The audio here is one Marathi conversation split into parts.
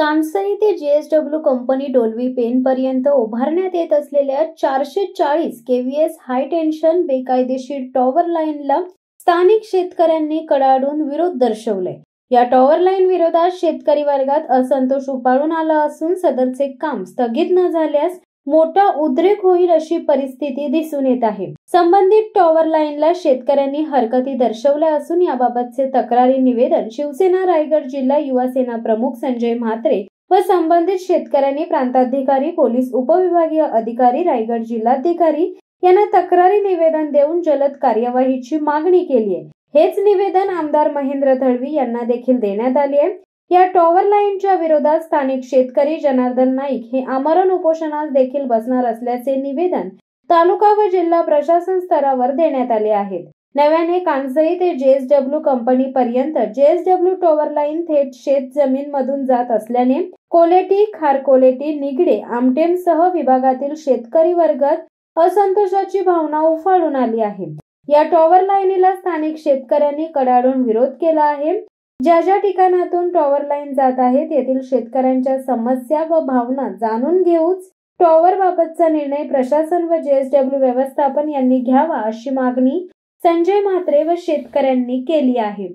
कामसई ते JSW कंपनी डोलवी पेन पर्यंत उभारण्यात येत असलेल्या 440 kVS हाय टेन्शन बेकायदेशीर टॉवर लाईनला स्थानिक शेतकऱ्यांनी कडाडून विरोध दर्शवलाय। या टॉवर लाईन विरोधात शेतकरी वर्गात असंतोष उफाळून आला असून सदरचे काम स्थगित न झाल्यास मोठा उद्रेक होईल अशी परिस्थिती दिसून येत आहे। संबंधित टॉवर लाईनला शेतकऱ्यांनी हरकती दर्शवल्या असून याबाबतचे तक्रारी निवेदन शिवसेना रायगड जिल्हा युवा सेना प्रमुख संजय म्हात्रे व संबंधित शेतकऱ्यांनी प्रांताधिकारी पोलीस उपविभागीय अधिकारी रायगड जिल्हाधिकारी यांना तक्रारी निवेदन देऊन जलद कार्यवाहीची मागणी केली आहे। हेच निवेदन आमदार महेंद्र तडवी यांना देखील देण्यात आले आहे। या टॉवर लाईनच्या विरोधात स्थानिक शेतकरी जनार्दन नाईक हे आमरण उपोषणास देखील बसणार असल्याचे निवेदन तालुका व जिल्हा प्रशासन स्तरावर देण्यात आले आहे। नव्याने कामसई ते JSW कंपनी पर्यंत JSW टॉवर लाईन थेट शेत जमीन मधून जात असल्याने कोलेटी, खारकोलेटी, निगडे, आमटेम सह विभागातील शेतकरी वर्गात असंतोषाची भावना उफाळून आली आहे। या टॉवर लाईनीला स्थानिक शेतकऱ्यांनी कडाडून विरोध केला आहे। ज्या ठिकाणातून टॉवर लाईन जात आहे तेथील शेतकऱ्यांच्या समस्या व भावना जाणून घेऊच टॉवर बाबतचा निर्णय प्रशासन व JSW व्यवस्थापन यांनी घ्यावा अशी मागणी संजय म्हात्रे व शेतकऱ्यांनी केली आहे।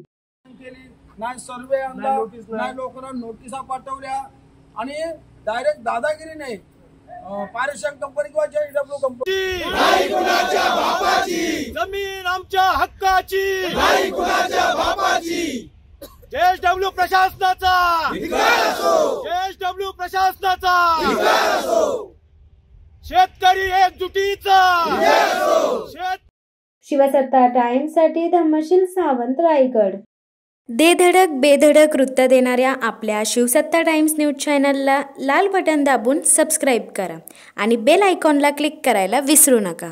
नाही सर्वे आणला, नाही लोकांना नोटिसा पाठवल्या आणि डायरेक्ट दादागिरी नाही पारिश्रमिक कंपनी किंवा JSW कंपनी नाही कुणाच्या बापाची जमीन आमच्या हक्काची नाही कुणाच्या बापाची JSW प्रशासनाचा धिक्कार असो JSW प्रशासनाचा धिक्कार असो शेतकरी एकजुटीचा धिक्कार असो। शिवसत्ता टाइम्स साठी धम्मशील सावंत रायगड। दे धडक बेधडक वृत्त देणाऱ्या आपल्या शिवसत्ता टाइम्स न्यूज चॅनलला लाल बटन दाबून सबस्क्राईब करा आणि बेल आयकॉनला क्लिक करायला विसरू नका।